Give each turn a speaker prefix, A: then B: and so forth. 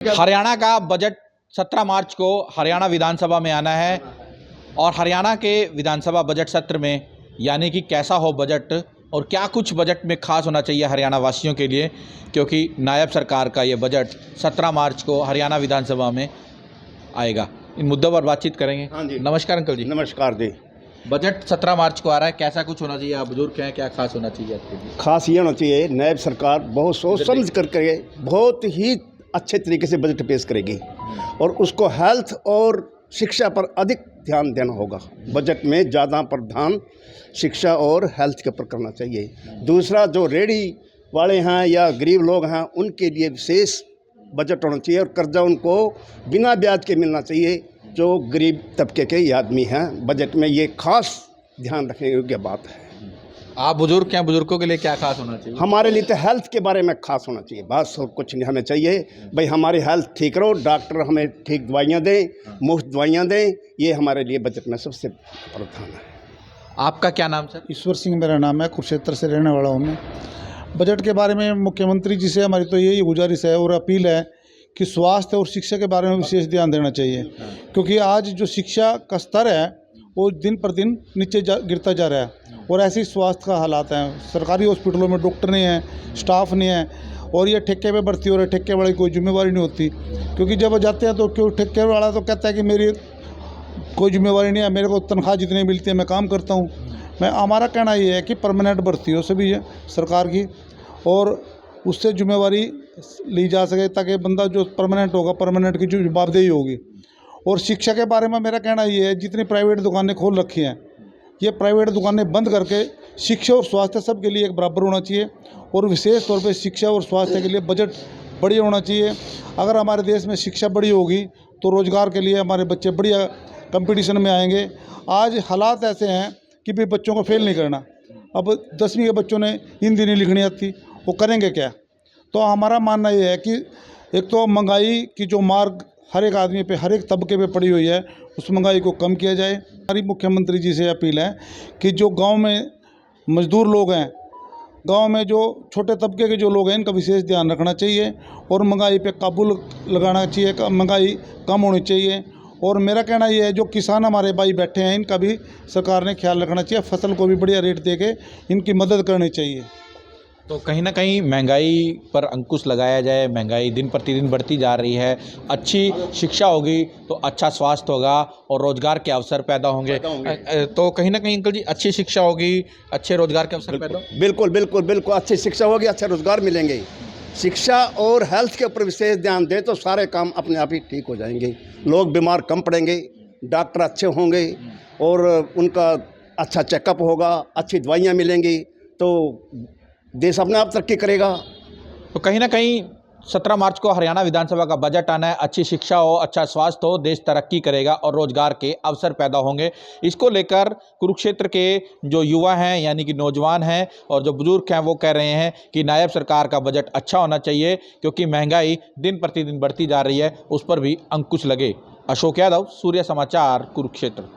A: हरियाणा का बजट 17 मार्च को हरियाणा विधानसभा में आना है और हरियाणा के विधानसभा बजट सत्र में यानी कि कैसा हो बजट और क्या कुछ बजट में खास होना चाहिए हरियाणा वासियों के लिए, क्योंकि नायब सरकार का ये बजट 17 मार्च को हरियाणा विधानसभा में आएगा। इन मुद्दों पर बातचीत करेंगे।
B: हाँ जी,
A: नमस्कार अंकल जी।
B: नमस्कार जी।
A: बजट 17 मार्च को आ रहा है, कैसा कुछ होना चाहिए? आप बुजुर्ग हैं, क्या खास होना चाहिए आपके लिए?
B: खास ये होना चाहिए, नायब सरकार बहुत सोच समझ करके बहुत ही अच्छे तरीके से बजट पेश करेगी और उसको हेल्थ और शिक्षा पर अधिक ध्यान देना होगा। बजट में ज़्यादा प्रावधान शिक्षा और हेल्थ के ऊपर करना चाहिए। दूसरा, जो रेडी वाले हैं या गरीब लोग हैं उनके लिए विशेष बजट होना चाहिए और कर्जा उनको बिना ब्याज के मिलना चाहिए, जो गरीब तबके के ये आदमी हैं। बजट में ये खास ध्यान रखने योग्य बात है।
A: आप बुजुर्ग क्या, बुजुर्गों के लिए क्या खास होना चाहिए?
B: हमारे लिए तो हेल्थ के बारे में खास होना चाहिए, बस और कुछ नहीं हमें चाहिए। भाई हमारी हेल्थ ठीक रहो, डॉक्टर हमें ठीक दवाइयाँ दें, मुफ्त दवाइयाँ दें, ये हमारे लिए बजट में सबसे प्रावधान है।
A: आपका क्या नाम सर?
C: ईश्वर सिंह मेरा नाम है, कुरुक्षेत्र से रहने वाला हूँ मैं। बजट के बारे में मुख्यमंत्री जी से हमारी तो यही गुजारिश है और अपील है कि स्वास्थ्य और शिक्षा के बारे में विशेष ध्यान देना चाहिए, क्योंकि आज जो शिक्षा का स्तर है वो दिन पर दिन नीचे गिरता जा रहा है और ऐसे ही स्वास्थ्य का हालात हैं। सरकारी हॉस्पिटलों में डॉक्टर नहीं है, स्टाफ नहीं है और ये ठेके पे भर्ती हो रहे। ठेके वाले की कोई जिम्मेवारी नहीं होती, क्योंकि जब जाते हैं तो क्यों ठेके वाला तो कहता है कि मेरी कोई जिम्मेवारी नहीं है, मेरे को तनख्वाह जितनी मिलती है मैं काम करता हूँ। हमारा कहना ये है कि परमानेंट भर्ती हो सभी सरकार की और उससे जिम्मेवारी ली जा सके, ताकि बंदा जो परमानेंट होगा परमानेंट की जो जवाबदेही होगी। और शिक्षा के बारे में मेरा कहना ये है, जितनी प्राइवेट दुकानें खोल रखी हैं ये प्राइवेट दुकानें बंद करके शिक्षा और स्वास्थ्य सब के लिए एक बराबर होना चाहिए और विशेष तौर पे शिक्षा और स्वास्थ्य के लिए बजट बढ़िया होना चाहिए। अगर हमारे देश में शिक्षा बड़ी होगी तो रोज़गार के लिए हमारे बच्चे बढ़िया कंपटीशन में आएंगे। आज हालात ऐसे हैं कि भाई बच्चों को फेल नहीं करना। अब 10वीं के बच्चों ने हिंदी नहीं लिखनी आती, वो करेंगे क्या? तो हमारा मानना ये है कि एक तो महंगाई की जो मार्ग हर एक आदमी पे, हर एक तबके पे पड़ी हुई है, उस महंगाई को कम किया जाए। हमारी मुख्यमंत्री जी से अपील है कि जो गांव में मजदूर लोग हैं, गांव में जो छोटे तबके के जो लोग हैं, इनका विशेष ध्यान रखना चाहिए और महंगाई पे काबू लगाना चाहिए, महंगाई कम होनी चाहिए। और मेरा कहना ये है, जो किसान हमारे भाई बैठे हैं इनका भी सरकार ने ख्याल रखना चाहिए, फसल को भी बढ़िया रेट दे के इनकी मदद करनी चाहिए।
A: तो कहीं ना कहीं महंगाई पर अंकुश लगाया जाए। महंगाई दिन प्रतिदिन बढ़ती जा रही है। अच्छी शिक्षा होगी तो अच्छा स्वास्थ्य होगा और रोजगार के अवसर पैदा होंगे। तो कहीं ना कहीं अंकल जी, अच्छी शिक्षा होगी, अच्छे रोजगार के अवसर पैदा।
B: बिल्कुल बिल्कुल बिल्कुल, अच्छी शिक्षा होगी, अच्छे रोजगार मिलेंगे। शिक्षा और हेल्थ के ऊपर विशेष ध्यान दें तो सारे काम अपने आप ही ठीक हो जाएंगे। लोग बीमार कम पड़ेंगे, डॉक्टर अच्छे होंगे और उनका अच्छा चेकअप होगा, अच्छी दवाइयाँ मिलेंगी तो देश अपने आप तरक्की करेगा।
A: तो कहीं ना कहीं 17 मार्च को हरियाणा विधानसभा का बजट आना है। अच्छी शिक्षा हो, अच्छा स्वास्थ्य हो, देश तरक्की करेगा और रोजगार के अवसर पैदा होंगे। इसको लेकर कुरुक्षेत्र के जो युवा हैं यानी कि नौजवान हैं और जो बुजुर्ग हैं वो कह रहे हैं कि नायब सरकार का बजट अच्छा होना चाहिए, क्योंकि महंगाई दिन प्रतिदिन बढ़ती जा रही है, उस पर भी अंकुश लगे। अशोक यादव, सूर्य समाचार, कुरुक्षेत्र।